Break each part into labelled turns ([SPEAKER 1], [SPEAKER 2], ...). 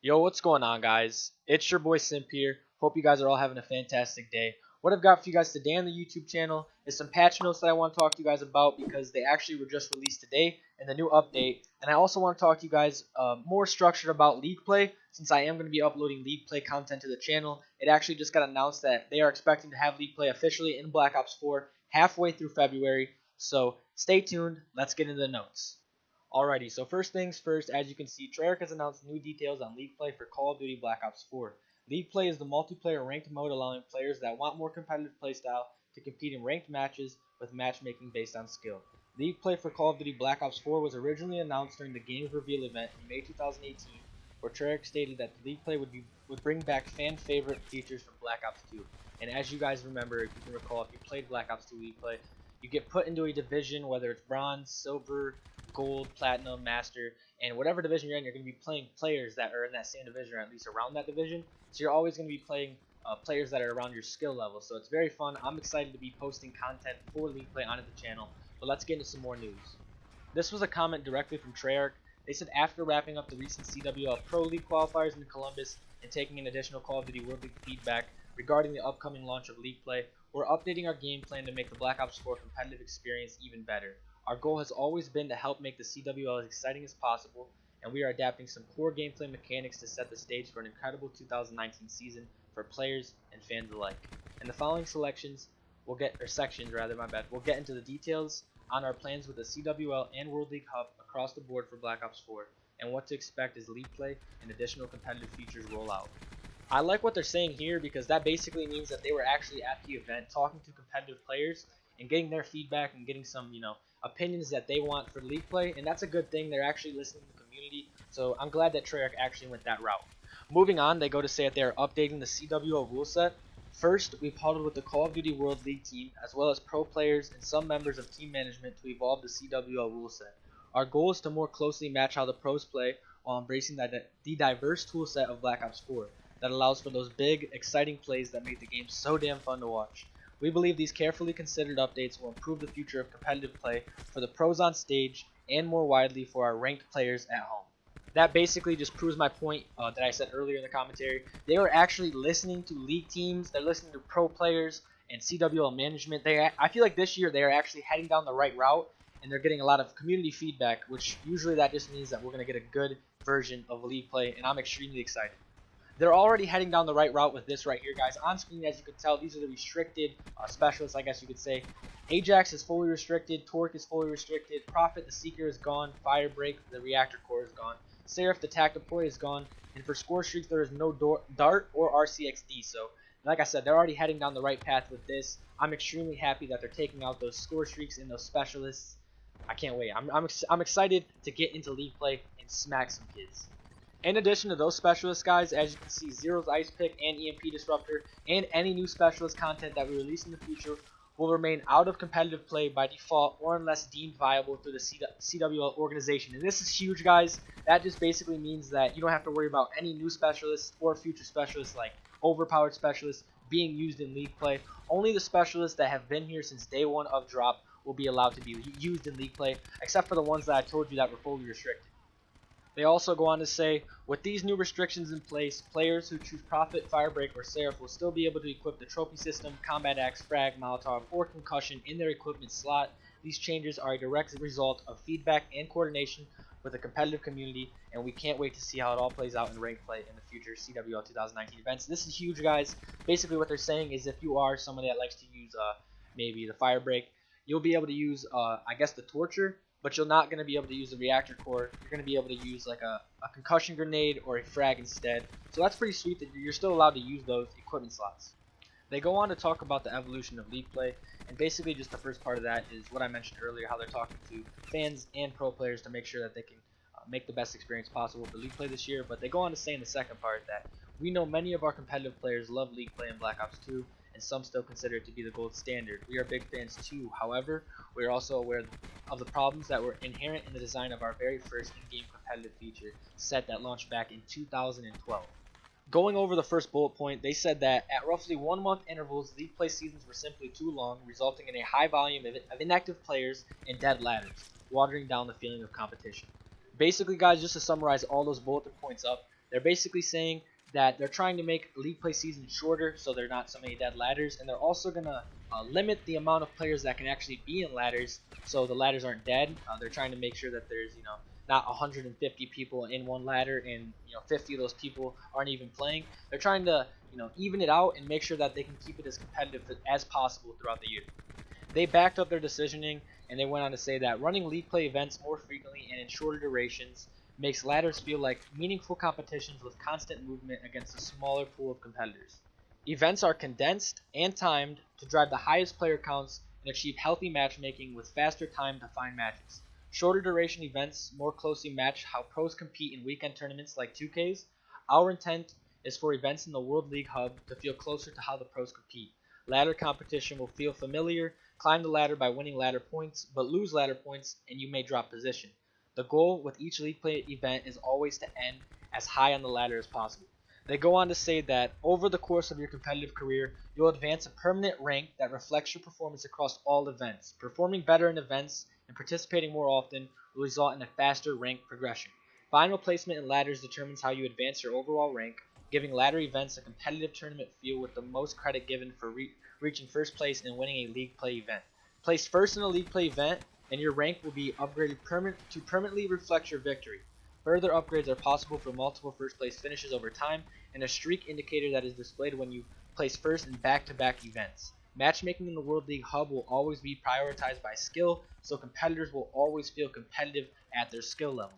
[SPEAKER 1] Yo, what's going on, guys? It's your boy Simp here. Hope you guys are all having a fantastic day. What I've got for you guys today on the YouTube channel is some patch notes that I want to talk to you guys about because they actually were just released today in the new update. And I also want to talk to you guys more structured about League Play since I am going to be uploading League Play content to the channel. It actually just got announced that they are expecting to have League Play officially in Black Ops 4 halfway through February. So stay tuned. Let's get into the notes. Alrighty, so first things first, as you can see, Treyarch has announced new details on League Play for Call of Duty Black Ops 4. League Play is the multiplayer ranked mode allowing players that want more competitive playstyle to compete in ranked matches with matchmaking based on skill. League Play for Call of Duty Black Ops 4 was originally announced during the game's reveal event in May 2018, where Treyarch stated that the League Play would bring back fan favorite features from Black Ops 2. And as you guys remember, if you can recall, if you played Black Ops 2 League Play, you get put into a division, whether it's bronze, silver, gold, platinum, master, and whatever division you're in, you're going to be playing players that are in that same division or at least around that division. So you're always going to be playing players that are around your skill level. So it's very fun. I'm excited to be posting content for League Play onto the channel. But let's get into some more news. This was a comment directly from Treyarch. They said after wrapping up the recent CWL Pro League qualifiers in Columbus and taking in additional Call of Duty World League feedback regarding the upcoming launch of League Play, we're updating our game plan to make the Black Ops 4 competitive experience even better. Our goal has always been to help make the CWL as exciting as possible, and we are adapting some core gameplay mechanics to set the stage for an incredible 2019 season for players and fans alike. In the following sections, we'll get into the details on our plans with the CWL and World League Hub across the board for Black Ops 4, and what to expect as League Play and additional competitive features roll out. I like what they're saying here because that basically means that they were actually at the event talking to competitive players and getting their feedback and getting some, opinions that they want for League Play, and that's a good thing. They're actually listening to the community, so I'm glad that Treyarch actually went that route. Moving on, they go to say that they are updating the CWL rule set. First, we've huddled with the Call of Duty World League team, as well as pro players and some members of team management to evolve the CWL rule set. Our goal is to more closely match how the pros play while embracing the diverse tool set of Black Ops 4 that allows for those big, exciting plays that make the game so damn fun to watch. We believe these carefully considered updates will improve the future of competitive play for the pros on stage and more widely for our ranked players at home. That basically just proves my point that I said earlier in the commentary. They are actually listening to league teams, they're listening to pro players and CWL management. I feel like this year they are actually heading down the right route, and they're getting a lot of community feedback, which usually that just means that we're going to get a good version of League Play, and I'm extremely excited. They're already heading down the right route with this right here, guys. On screen, as you can tell, these are the restricted specialists, I guess you could say. Ajax is fully restricted, Torque is fully restricted, Prophet the Seeker is gone, Firebreak the Reactor Core is gone, Seraph the Tactipoid is gone, and for score streaks there is no Dart or RCXD. So, like I said, they're already heading down the right path with this. I'm extremely happy that they're taking out those score streaks and those specialists. I can't wait. I'm excited to get into League Play and smack some kids. In addition to those specialist guys, as you can see, Zero's Ice Pick and EMP Disruptor and any new specialist content that we release in the future will remain out of competitive play by default or unless deemed viable through the CWL organization. And this is huge, guys. That just basically means that you don't have to worry about any new specialists or future specialists like overpowered specialists being used in League Play. Only the specialists that have been here since day one of drop will be allowed to be used in League Play, except for the ones that I told you that were fully restricted. They also go on to say, with these new restrictions in place, players who choose Prophet, Firebreak, or Seraph will still be able to equip the Trophy System, Combat Axe, Frag, Molotov, or Concussion in their equipment slot. These changes are a direct result of feedback and coordination with the competitive community, and we can't wait to see how it all plays out in ranked play in the future CWL 2019 events. This is huge, guys. Basically what they're saying is if you are somebody that likes to use maybe the Firebreak, you'll be able to use, I guess, the Torture, but you're not going to be able to use the reactor core. You're going to be able to use like a concussion grenade or a frag instead. So that's pretty sweet that you're still allowed to use those equipment slots. They go on to talk about the evolution of League Play, and basically just the first part of that is what I mentioned earlier, how they're talking to fans and pro players to make sure that they can make the best experience possible for League Play this year. But they go on to say in the second part that we know many of our competitive players love League Play in Black Ops 2, and some still consider it to be the gold standard. We are big fans too. However, we are also aware of the problems that were inherent in the design of our very first in-game competitive feature set that launched back in 2012. Going over the first bullet point, they said that at roughly 1 month intervals, League Play seasons were simply too long, resulting in a high volume of inactive players and dead ladders, watering down the feeling of competition. Basically, guys, just to summarize all those bullet points up, They're basically saying that they're trying to make league play seasons shorter so there are not so many dead ladders, and they're also going to limit the amount of players that can actually be in ladders so the ladders aren't dead. They're trying to make sure that there's, not 150 people in one ladder and 50 of those people aren't even playing. They're trying to even it out and make sure that they can keep it as competitive as possible throughout the year. They backed up their decisioning, and they went on to say that running league play events more frequently and in shorter durations makes ladders feel like meaningful competitions with constant movement against a smaller pool of competitors. Events are condensed and timed to drive the highest player counts and achieve healthy matchmaking with faster time to find matches. Shorter duration events more closely match how pros compete in weekend tournaments like 2Ks. Our intent is for events in the World League Hub to feel closer to how the pros compete. Ladder competition will feel familiar. Climb the ladder by winning ladder points, but lose ladder points and you may drop position. The goal with each league play event is always to end as high on the ladder as possible. They go on to say that over the course of your competitive career, you'll advance a permanent rank that reflects your performance across all events. Performing better in events and participating more often will result in a faster rank progression. Final placement in ladders determines how you advance your overall rank, giving ladder events a competitive tournament feel with the most credit given for reaching first place and winning a league play event. Place first in a league play event, and your rank will be upgraded to permanently reflect your victory. Further upgrades are possible for multiple first place finishes over time, and a streak indicator that is displayed when you place first in back-to-back events. Matchmaking in the World League Hub will always be prioritized by skill, so competitors will always feel competitive at their skill level.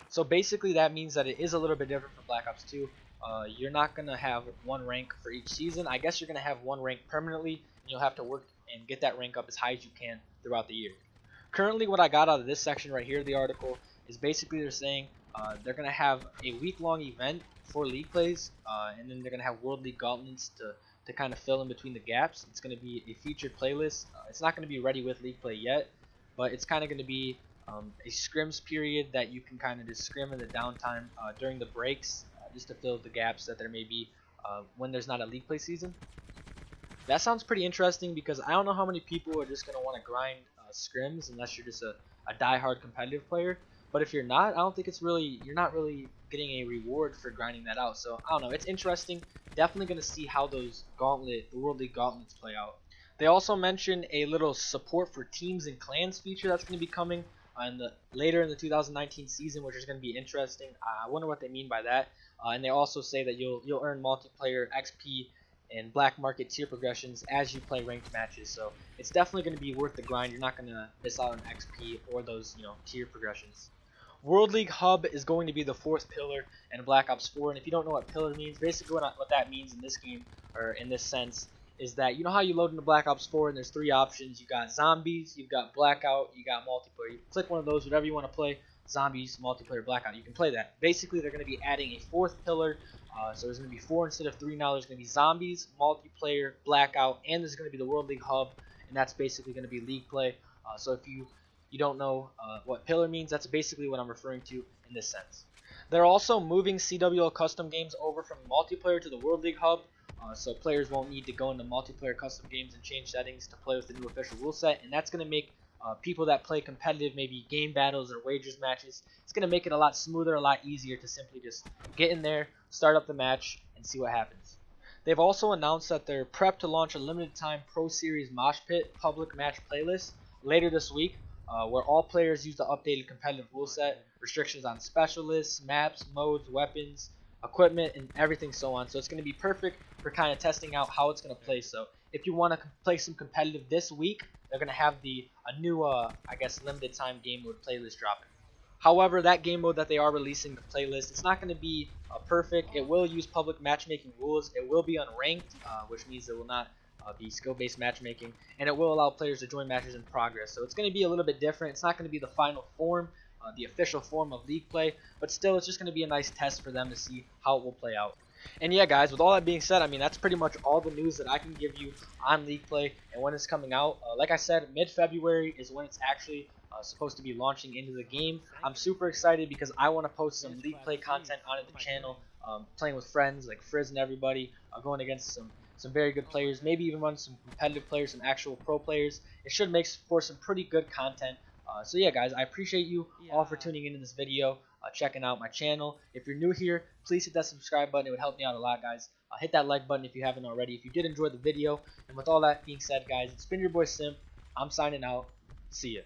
[SPEAKER 1] So basically that means that it is a little bit different from Black Ops 2. You're not going to have one rank for each season. I guess you're going to have one rank permanently, and you'll have to work and get that rank up as high as you can throughout the year. Currently, what I got out of this section right here, the article, is basically they're saying they're going to have a week-long event for league plays, and then they're going to have World League Gauntlets to kind of fill in between the gaps. It's going to be a featured playlist. It's not going to be ready with league play yet, but it's kind of going to be a scrims period that you can kind of just scrim in the downtime during the breaks, just to fill the gaps that there may be when there's not a league play season. That sounds pretty interesting because I don't know how many people are just going to want to grind scrims unless you're just a die-hard competitive player. But if you're not, I don't think you're not really getting a reward for grinding that out. So I don't know, it's interesting. Definitely going to see how the World League Gauntlets play out. They also mentioned a little support for teams and clans feature that's going to be coming later in the 2019 season, which is going to be interesting. I wonder what they mean by that. And they also say that you'll earn multiplayer XP and black market tier progressions as you play ranked matches. So it's definitely going to be worth the grind. You're not going to miss out on XP or those tier progressions. World League Hub is going to be the fourth pillar in Black Ops 4, and if you don't know what pillar means, basically what that means in this game, or in this sense, is that you know how you load into Black Ops 4 and there's three options. You got zombies, you've got blackout, you got multiplayer. You click one of those, whatever you want to play, zombies, multiplayer, blackout, you can play that. Basically, they're going to be adding a fourth pillar, so there's going to be 4 instead of 3 now. There's going to be zombies, multiplayer, blackout, and there's going to be the World League Hub, and that's basically going to be league play. So if you don't know what pillar means, that's basically what I'm referring to in this sense. They're also moving CWL custom games over from multiplayer to the World League Hub, so players won't need to go into multiplayer custom games and change settings to play with the new official rule set, and that's going to make people that play competitive, maybe game battles or wagers matches, it's going to make it a lot smoother, a lot easier to simply just get in there, start up the match, and see what happens. They've also announced that they're prepped to launch a limited time Pro Series Mosh Pit public match playlist later this week, where all players use the updated competitive rule set, restrictions on specialists, maps, modes, weapons, equipment, and everything so on. So it's going to be perfect for kind of testing out how it's going to play. So if you want to play some competitive this week, they're going to have a new, I guess, limited time game mode playlist dropping. However, that game mode that they are releasing, the playlist, it's not going to be perfect. It will use public matchmaking rules. It will be unranked, which means it will not be skill-based matchmaking, and it will allow players to join matches in progress. So it's going to be a little bit different. It's not going to be the final form, the official form of league play, but still it's just going to be a nice test for them to see how it will play out. And yeah, guys, with all that being said, I mean, that's pretty much all the news that I can give you on league play and when it's coming out. Like I said, mid-February is when it's actually supposed to be launching into the game. I'm super excited because I want to post some league play content onto the channel, playing with friends like Frizz and everybody, going against some very good players, maybe even run some competitive players, some actual pro players. It should make for some pretty good content. So yeah, guys, I appreciate you all for tuning into this video. checking out my channel. If you're new here, please hit that subscribe button. It would help me out a lot, guys. Hit that like button if you haven't already. If you did enjoy the video. And with all that being said, guys, it's been your boy Simp. I'm signing out. See ya.